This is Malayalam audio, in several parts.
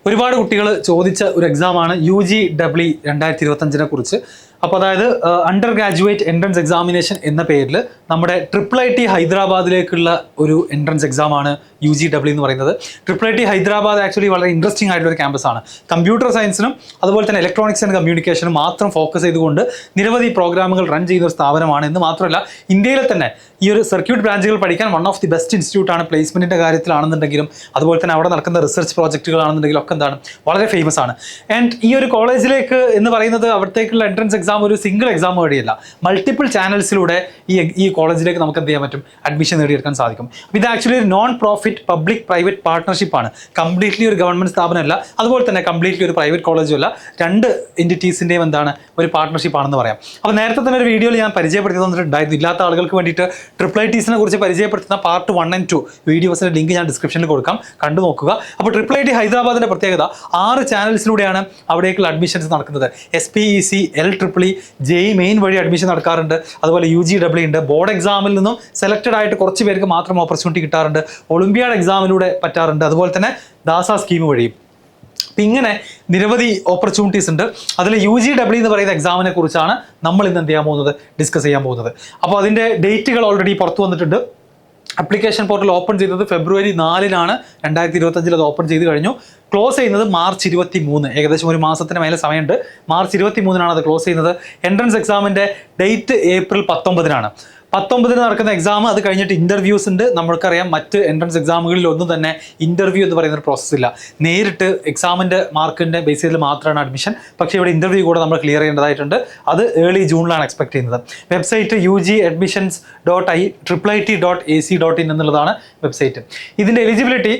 ഒരുപാട് കുട്ടികൾ ചോദിച്ച ഒരു എക്സാമാണ് UGEE 2025 കുറിച്ച്. അപ്പോൾ അതായത് അണ്ടർ ഗ്രാജുവേറ്റ് എൻട്രൻസ് എക്സാമിനേഷൻ എന്ന പേരിൽ നമ്മുടെ IIIT ഹൈദരാബാദിലേക്കുള്ള ഒരു എൻട്രൻസ് എക്സാമാണ് UGEE എന്ന് പറയുന്നത്. IIIT ഹൈദരാബാദ് ആക്ച്വലി വളരെ ഇൻട്രസ്റ്റിംഗ് ആയിട്ടുള്ള ഒരു ക്യാമ്പസാണ്. കമ്പ്യൂട്ടർ സയൻസിനും അതുപോലെ തന്നെ ഇലക്ട്രോണിക്സ് ആൻഡ് കമ്മ്യൂണിക്കേഷനും മാത്രം ഫോക്കസ് ചെയ്തുകൊണ്ട് നിരവധി പ്രോഗ്രാമുകൾ റൺ ചെയ്യുന്ന ഒരു സ്ഥാപനമാണ്. എന്ന് മാത്രമല്ല ഇന്ത്യയിലെ തന്നെ ഈ ഒരു സർക്യൂട്ട് ബ്രാഞ്ചുകൾ പഠിക്കാൻ വൺ ഓഫ് ദി ബെസ്റ്റ് ഇൻസ്റ്റിറ്റ്യൂട്ടാണ്. പ്ലേസ്മെൻറ്റിൻ്റെ കാര്യത്തിലാണെന്നുണ്ടെങ്കിലും അതുപോലെ തന്നെ അവിടെ നടക്കുന്ന റിസർച്ച് പ്രോജക്റ്റുകളാണെന്നുണ്ടെങ്കിലും ഒക്കെ എന്താണ് വളരെ ഫേമസ് ആണ്. ആൻഡ് ഈ ഒരു കോളേജിലേക്ക് എന്ന് പറയുന്നത് അവിടത്തേക്കുള്ള എൻട്രൻസ് എക്സാം ഒരു സിംഗിൾ എക്സാം വഴിയല്ല, മൾട്ടിപ്പിൾ ചാനൽസിലൂടെ ഈ കോളേജിലേക്ക് നമുക്ക് എന്ത് ചെയ്യാൻ പറ്റും, അഡ്മിഷൻ നേടിയെടുക്കാൻ സാധിക്കും. ഇത് ആക്ച്വലി ഒരു നോൺ പ്രോഫിറ്റ് പബ്ലിക് പ്രൈവറ്റ് പാർട്ട്ണർഷിപ്പാണ്. കംപ്ലീറ്റ്ലി ഒരു ഗവൺമെൻറ് സ്ഥാപനമല്ല, അതുപോലെ തന്നെ കംപ്ലീറ്റ്ലി ഒരു പ്രൈവറ്റ് കോളേജും അല്ല. രണ്ട് എൻറ്റിറ്റീസിൻ്റെയും എന്താണ് ഒരു പാർട്ട്ണർഷിപ്പ് ആണെന്ന് പറയാം. അപ്പോൾ നേരത്തെ തന്നെ ഒരു വീഡിയോയിൽ ഞാൻ പരിചയപ്പെടുത്തി തന്നിട്ടുണ്ടായിരുന്നു. ഇല്ലാത്ത ആളുകൾക്ക് വേണ്ടിയിട്ട് IIITസിനെ കുറിച്ച് പരിചയപ്പെടുത്തുന്ന പാർട്ട് 1 and 2 വീഡിയോസിൻ്റെ ലിങ്ക് ഞാൻ ഡിസ്ക്രിപ്ഷനിൽ കൊടുക്കാം, കണ്ടു നോക്കുക. അപ്പോൾ IIIT ഹൈദരാബാദിൻ്റെ പ്രത്യേകത 6 ചാനൽസിലൂടെയാണ് അവിടേക്കുള്ള അഡ്മിഷൻസ് നടക്കുന്നത്. SPEC, LEEE, JEE മെയിൻ വഴി അഡ്മിഷൻ നടക്കാറുണ്ട്. അതുപോലെ UGEE ഉണ്ട്. ബോർഡ് എക്സാമിൽ നിന്നും സെലക്റ്റഡ് ആയിട്ട് കുറച്ച് പേർക്ക് മാത്രം ഓപ്പർച്യൂണിറ്റി കിട്ടാറുണ്ട്. ഒളിമ്പ്യാഡ് എക്സാമിലൂടെ പറ്റാറുണ്ട്. അതുപോലെ തന്നെ ദാസ സ്കീം വഴിയും. അപ്പം ഇങ്ങനെ നിരവധി ഓപ്പർച്യൂണിറ്റീസ് ഉണ്ട്. അതിൽ UGEE എന്ന് പറയുന്ന എക്സാമിനെ കുറിച്ചാണ് നമ്മൾ ഇന്ന് എന്ത് ചെയ്യാൻ പോകുന്നത്, ഡിസ്കസ് ചെയ്യാൻ പോകുന്നത്. അപ്പോൾ അതിൻ്റെ ഡേറ്റുകൾ ഓൾറെഡി പുറത്തു വന്നിട്ടുണ്ട്. അപ്ലിക്കേഷൻ പോർട്ടൽ ഓപ്പൺ ചെയ്തത് ഫെബ്രുവരി 4-നാണ് 2025. അത് ഓപ്പൺ ചെയ്ത് കഴിഞ്ഞു. ക്ലോസ് ചെയ്യുന്നത് മാർച്ച് 23, ഏകദേശം ഒരു മാസത്തിന് മേലെ സമയമുണ്ട്. മാർച്ച് 23-നാണ് അത് ക്ലോസ് ചെയ്യുന്നത്. എൻട്രൻസ് എക്സാമിൻ്റെ ഡേറ്റ് ഏപ്രിൽ 19-നാണ്. 19-ന് നടക്കുന്ന എക്സാം. അത് കഴിഞ്ഞിട്ട് ഇൻ്റർവ്യൂസ് ഉണ്ട്. നമ്മൾക്കറിയാം മറ്റ് എൻട്രൻസ് എക്സാമുകളിൽ ഒന്നും തന്നെ ഇൻ്റർവ്യൂ എന്ന് പറയുന്ന ഒരു പ്രോസസ്സ് ഇല്ല. നേരിട്ട് എക്സാമിൻ്റെ മാർക്കിൻ്റെ ബേസിസിൽ മാത്രമാണ് അഡ്മിഷൻ. പക്ഷേ ഇവിടെ ഇൻ്റർവ്യൂ കൂടെ നമ്മൾ ക്ലിയർ ചെയ്യേണ്ടതായിട്ടുണ്ട്. അത് ഏർലി ജൂണിലാണ് എക്സ്പെക്ട് ചെയ്യുന്നത്. വെബ്സൈറ്റ് UGEadmissions.IIIT.ac.in എന്നുള്ളതാണ് വെബ്സൈറ്റ്. ഇതിൻ്റെ എലിജിബിലിറ്റി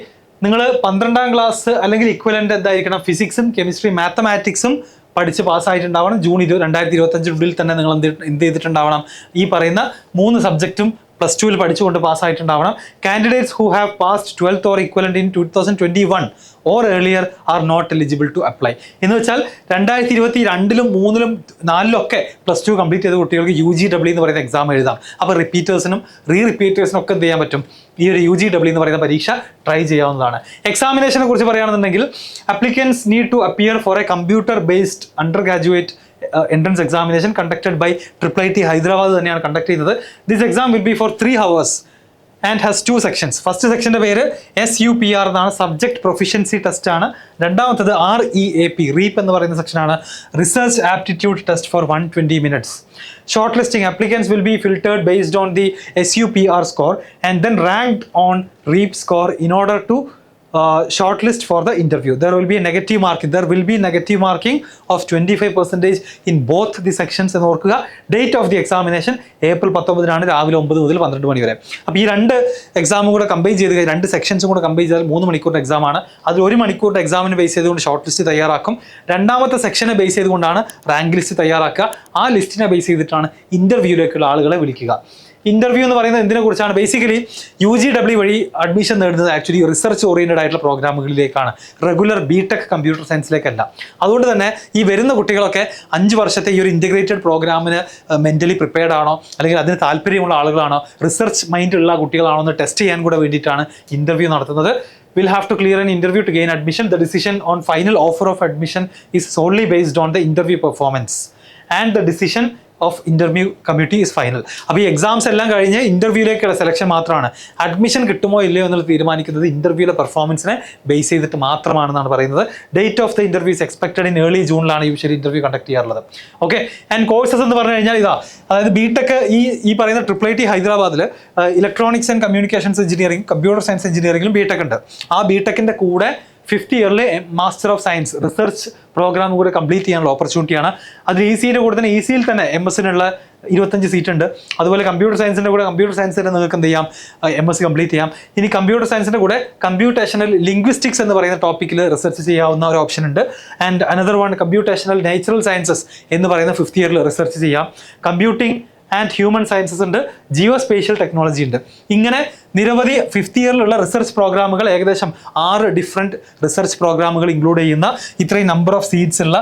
നിങ്ങൾ 12ാം ക്ലാസ് അല്ലെങ്കിൽ ഇക്വലൻ്റ് എന്തായിരിക്കണം, ഫിസിക്സും കെമിസ്ട്രി മാത്തമാറ്റിക്സും പഠിച്ച് പാസ്സായിട്ടുണ്ടാവണം. ജൂൺ 2025 തന്നെ നിങ്ങൾ എന്ത് ചെയ്തിട്ടുണ്ടാവണം, ഈ പറയുന്ന 3 സബ്ജക്റ്റും +2 പഠിച്ചുകൊണ്ട് പാസ്സായിട്ടുണ്ടാവണം. Candidates who have passed 12th or equivalent in 2021 or earlier are not eligible to apply. എന്ന് വെച്ചാൽ 2022-ലും 3-ലും 4-ലും ഒക്കെ +2 കംപ്ലീറ്റ് ചെയ്ത കുട്ടികൾക്ക് UGEE എന്ന് പറയുന്ന എക്സാം എഴുതാം. അപ്പോൾ റിപ്പീറ്റേഴ്സിനും റിപ്പീറ്റേഴ്സിനും ഒക്കെ എന്ത് ചെയ്യാൻ പറ്റും, ഈ ഒരു UGEE എന്ന് പറയുന്ന പരീക്ഷ ട്രൈ ചെയ്യാവുന്നതാണ്. എക്സാമിനേഷനെ കുറിച്ച് പറയുകയാണെന്നുണ്ടെങ്കിൽ applicants need to appear for a computer based undergraduate entrance examination conducted by IIIT Hyderabad തന്നെയാണ് കണ്ടക്ട് ചെയ്യുന്നത്. This exam will be for 3 hours and has 2 sections. First സെക്ഷൻ്റെ പേര് SUPR എന്നാണ്, സബ്ജക്ട് പ്രൊഫിഷ്യൻസി ടെസ്റ്റ് ആണ്. രണ്ടാമത്തത് REAP എന്ന് പറയുന്ന സെക്ഷനാണ്, research aptitude test for 120 minutes. Shortlisting applicants will be filtered based on the SUPR score and then ranked on REAP score in order to shortlist for the interview. There will be a negative marking. There will be negative marking of 25% in both the sections എന്ന് ഓർക്കുക. Date of the examination April 19-നാണ് രാവിലെ 9 മുതൽ 12 മണി വരെ. അപ്പോൾ ഈ 2 എക്സാമും കൂടെ കമ്പൈൻ ചെയ്ത് 2 സെക്ഷൻസും കൂടെ കമ്പൈൻ ചെയ്താൽ 3 മണിക്കൂറിൻ്റെ എക്സാമാണ്. അതിൽ 1 മണിക്കൂറിൻ്റെ എക്സാമിന് ബേസ് ചെയ്തുകൊണ്ട് ഷോർട്ട് ലിസ്റ്റ് തയ്യാറാക്കും. രണ്ടാമത്തെ സെക്ഷനെ ബേസ് ചെയ്തുകൊണ്ടാണ് റാങ്ക് ലിസ്റ്റ് തയ്യാറാക്കുക. ആ ലിസ്റ്റിനെ ബേസ് ചെയ്തിട്ടാണ് ഇൻ്റർവ്യൂവിലേക്കുള്ള ആളുകളെ വിളിക്കുക. ഇൻ്റർവ്യൂ എന്ന് പറയുന്നത് എന്തിനെ കുറിച്ചാണ്, ബേസിക്കലി UGEE വഴി അഡ്മിഷൻ നേടുന്നത് ആക്ച്വലി റിസർച്ച് ഓറിയൻറ്റഡ് ആയിട്ടുള്ള പ്രോഗ്രാമുകളിലേക്കാണ്, റെഗുലർ BTech കമ്പ്യൂട്ടർ സയൻസിലേക്കല്ല. അതുകൊണ്ട് തന്നെ ഈ വരുന്ന കുട്ടികളൊക്കെ 5 വർഷത്തെ ഈ ഒരു ഇൻറ്റഗ്രേറ്റഡ് പ്രോഗ്രാമിന് മെൻ്റലി പ്രിപ്പയർഡ് ആണോ, അല്ലെങ്കിൽ അതിന് താല്പര്യമുള്ള ആളുകളാണോ, റിസർച്ച് മൈൻഡുള്ള കുട്ടികളാണോ എന്ന് ടെസ്റ്റ് ചെയ്യാൻ കൂടെ വേണ്ടിയിട്ടാണ് ഇൻ്റർവ്യൂ നടത്തുന്നത്. Will have to clear an interview to gain admission. The decision on final offer of admission is solely based on the interview performance and the decision of interview committee is final. അപ്പോൾ ഈ എക്സാംസ് എല്ലാം കഴിഞ്ഞ് ഇൻ്റർവ്യൂയിലേക്കുള്ള സെലക്ഷൻ മാത്രമാണ്. അഡ്മിഷൻ കിട്ടുമോ ഇല്ലയോ എന്നുള്ളത് തീരുമാനിക്കുന്നത് ഇൻ്റർവ്യൂവിലെ പെർഫോമൻസിനെ ബേസ് ചെയ്തിട്ട് മാത്രമാണെന്നാണ് പറയുന്നത്. Date of the interview is expected in early ജൂണിലാണ് യൂഷ്വലി ഇൻ്റർവ്യൂ കണ്ടക്ട് ചെയ്യാറുള്ളത്. ഓക്കെ, ആൻഡ് കോഴ്സസ് എന്ന് പറഞ്ഞു കഴിഞ്ഞാൽ അതായത് BTech ഈ പറയുന്ന IIIT ഹൈദരാബാദിൽ electronics and communications engineering, computer science എഞ്ചിനീയറിംഗിലും BTech ഉണ്ട്. ആ BTechൻ്റെ കൂടെ 50 ഇയറിലെ master of science research programme കൂടെ കംപ്ലീറ്റ് ചെയ്യാനുള്ള ഓപ്പർച്യൂണിറ്റിയാണ്. അതിൽ ECEയുടെ കൂടെ തന്നെ ECEയിൽ തന്നെ MS-നുള്ള 25 സീറ്റ് ഉണ്ട്. അതുപോലെ കമ്പ്യൂട്ടർ സയൻസിൻ്റെ കൂടെ കമ്പ്യൂട്ടർ സയൻസിൽ നിങ്ങൾക്ക് എന്ത് ചെയ്യാം, MS കംപ്ലീറ്റ് ചെയ്യാം. ഇനി കമ്പ്യൂട്ടർ സയൻസിൻ്റെ കൂടെ കമ്പ്യൂട്ടേഷണൽ ലിംഗ്വിസ്റ്റിക്സ് എന്ന് പറയുന്ന ടോപ്പിക്കിൽ റിസർച്ച് ചെയ്യാവുന്ന ഒരു ഓപ്ഷൻ ഉണ്ട്. And another one computational natural sciences എന്ന് പറയുന്ന 5th ഇയറിൽ റിസർച്ച് ചെയ്യാം. കമ്പ്യൂട്ടിംഗ് ആൻഡ് ഹ്യൂമൻ സയൻസസ് ഉണ്ട്, ജിയോ സ്പേഷ്യൽ ടെക്നോളജി ഉണ്ട്. ഇങ്ങനെ നിരവധി 5th ഇയറിലുള്ള റിസർച്ച് പ്രോഗ്രാമുകൾ, ഏകദേശം 6 ഡിഫറെൻറ്റ് റിസർച്ച് പ്രോഗ്രാമുകൾ ഇൻക്ലൂഡ് ചെയ്യുന്ന ഇത്രയും നമ്പർ ഓഫ് സീറ്റ്സ് ഉള്ള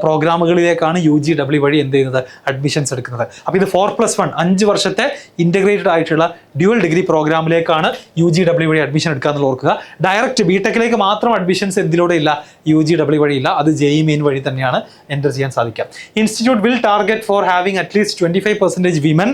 പ്രോഗ്രാമുകളിലേക്കാണ് UGW വഴി എന്ത് ചെയ്യുന്നത്, അഡ്മിഷൻസ് എടുക്കുന്നത്. അപ്പോൾ ഇത് 4+1 5 വർഷത്തെ ഇൻ്റഗ്രേറ്റഡ് ആയിട്ടുള്ള ഡ്യുവൽ ഡിഗ്രി പ്രോഗ്രാമിലേക്കാണ് UGW വഴി അഡ്മിഷൻ എടുക്കുക എന്നുള്ള ഓർക്കുക. ഡയറക്റ്റ് ബിടെക്കിലേക്ക് മാത്രം അഡ്മിഷൻസ് എന്തിലൂടെ ഇല്ല, UGW വഴി ഇല്ല, അത് JEE മെയിൻ വഴി തന്നെയാണ് എൻ്റർ ചെയ്യാൻ സാധിക്കുക. Institute will target for having at least 25% women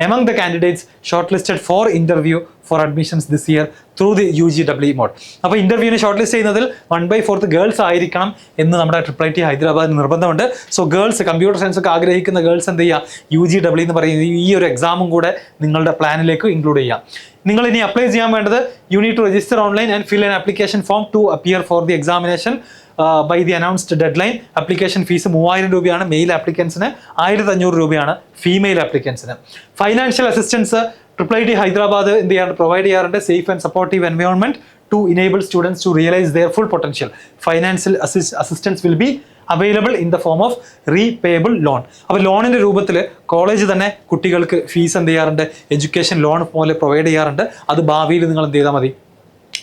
among the candidates shortlisted for interview for admissions this year through the UGW mode. അപ്പോൾ ഇന്റർവ്യൂവിന് ഷോർട്ട് ലിസ്റ്റ് ചെയ്യുന്നതിൽ 1/4 ഗേൾസ് ആയിരിക്കണം എന്ന് നമ്മുടെ IIIT ഹൈദരാബാദ് നിർബന്ധമുണ്ട്. സോ ഗേൾസ്, കമ്പ്യൂട്ടർ സയൻസ് ഒക്കെ ആഗ്രഹിക്കുന്ന ഗേൾസ് എന്ത് ചെയ്യുക, UGW എന്ന് പറയുന്ന ഈ ഒരു എക്സാമും കൂടെ നിങ്ങളുടെ പ്ലാനിലേക്ക് ഇൻക്ലൂഡ് ചെയ്യാം. നിങ്ങൾ ഇനി അപ്ലൈ ചെയ്യാൻ വേണ്ടത്, you need to register online and fill an application form to appear for the examination by the announced deadline. Application fees 3000 രൂപയാണ് മെയിൽ ആപ്ലിക്കൻസിന്, 1500 രൂപയാണ് ഫീമെയിൽ ആപ്ലിക്കൻസിന്. ഫൈനാൻഷ്യൽ അസിസ്റ്റൻസ് IIIT ഹൈദരാബാദ് എന്ത് ചെയ്യാറുണ്ട്, പ്രൊവൈഡ് ചെയ്യാറുണ്ട്. Safe and supportive environment to enable students to realise their full potential. Financial assistance will be available in the form of repayable loan. അപ്പോൾ ലോണിൻ്റെ രൂപത്തിൽ കോളേജ് തന്നെ കുട്ടികൾക്ക് ഫീസ് എന്ത് ചെയ്യാറുണ്ട്, എഡ്യൂക്കേഷൻ ലോൺ പോലെ പ്രൊവൈഡ് ചെയ്യാറുണ്ട്. അത് ഭാവിയിൽ നിങ്ങൾ എന്ത് ചെയ്താൽ മതി,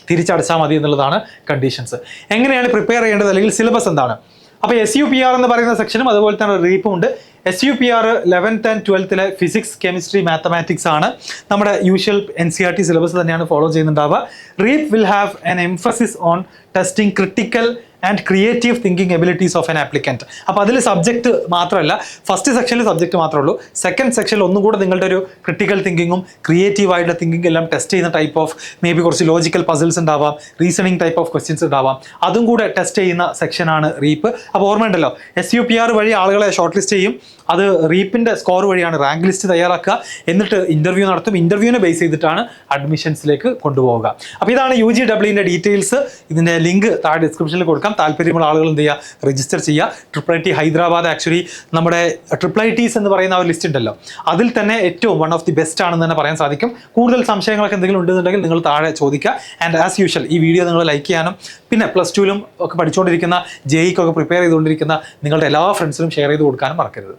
തിരിച്ചടച്ചാൽ മതി എന്നുള്ളതാണ് കണ്ടീഷൻസ്. എങ്ങനെയാണ് പ്രിപ്പയർ ചെയ്യേണ്ടത്, അല്ലെങ്കിൽ സിലബസ് എന്താണ്? അപ്പോൾ SUPR എന്ന് പറയുന്ന സെക്ഷനും അതുപോലെ തന്നെ റീപ്പും ഉണ്ട്. SUPR 11th and 12th physics, chemistry, mathematics ആണ്. നമ്മുടെ യൂഷ്വൽ NCERT സിലബസ് തന്നെയാണ് ഫോളോ ചെയ്യുന്നുണ്ടാവുക. REAP will have an emphasis on testing critical and creative thinking abilities of an applicant. അപ്പോൾ അതിൽ സബ്ജക്റ്റ് മാത്രമല്ല, ഫസ്റ്റ് സെക്ഷനിൽ സബ്ജക്റ്റ് മാത്രമേ ഉള്ളൂ. സെക്കൻഡ് സെക്ഷനിൽ ഒന്നും കൂടെ നിങ്ങളുടെ ഒരു ക്രിട്ടിക്കൽ തിങ്കിങ്ങും ക്രിയേറ്റീവ് ആയിട്ടുള്ള തിങ്കിങ് എല്ലാം ടെസ്റ്റ് ചെയ്യുന്ന ടൈപ്പ് ഓഫ് മേ ബി കുറച്ച് ലോജിക്കൽ പസിൽസ് ഉണ്ടാവാം, റീസണിങ് ടൈപ്പ് ഓഫ് ക്വസ്റ്റ്യൻസ് ഉണ്ടാവാം, അതും കൂടെ ടെസ്റ്റ് ചെയ്യുന്ന സെക്ഷനാണ് റീപ്പ്. അപ്പോൾ ഓർമ്മയുണ്ടല്ലോ, SUPR വഴി ആളുകളെ ഷോർട്ട് ലിസ്റ്റ് ചെയ്യും, അത് റീപ്പിൻ്റെ സ്കോർ വഴിയാണ് റാങ്ക് ലിസ്റ്റ് തയ്യാറാക്കുക, എന്നിട്ട് ഇൻ്റർവ്യൂ നടത്തും. ഇൻ്റർവ്യൂവിനെ ബേസ് ചെയ്തിട്ടാണ് അഡ്മിഷൻസിലേക്ക് കൊണ്ടുപോവുക. അപ്പോൾ ഇതാണ് UGWൻ്റെ ഡീറ്റെയിൽസ്. ഇതിൻ്റെ ലിങ്ക് താഴെ ഡിസ്ക്രിപ്ഷനിൽ കൊടുക്കാം. താല്പര്യമുള്ള ആളുകൾ എന്ത് ചെയ്യുക, രജിസ്റ്റർ ചെയ്യുക. IIIT ഹൈദരാബാദ് ആക്ച്വലി നമ്മുടെ IIITs എന്ന് പറയുന്ന ഒരു ലിസ്റ്റ് ഉണ്ടല്ലോ, അതിൽ തന്നെ ഏറ്റവും വൺ ഓഫ് ദി ബെസ്റ്റ് ആണെന്ന് തന്നെ പറയാൻ സാധിക്കും. കൂടുതൽ സംശയങ്ങളൊക്കെ എന്തെങ്കിലും ഉണ്ടെന്നുണ്ടെങ്കിൽ നിങ്ങൾ താഴെ ചോദിക്കുക. ആൻഡ് ആസ് യൂഷ്വൽ ഈ വീഡിയോ നിങ്ങൾ ലൈക്ക് ചെയ്യാനും, പിന്നെ +2ലും ഒക്കെ പഠിച്ചുകൊണ്ടിരിക്കുന്ന JEE ക്കൊക്കെ പ്രിപ്പയർ ചെയ്തുകൊണ്ടിരിക്കുന്ന നിങ്ങളുടെ എല്ലാ ഫ്രണ്ട്സിനും ഷെയർ ചെയ്ത് കൊടുക്കാനും മറക്കരുത്.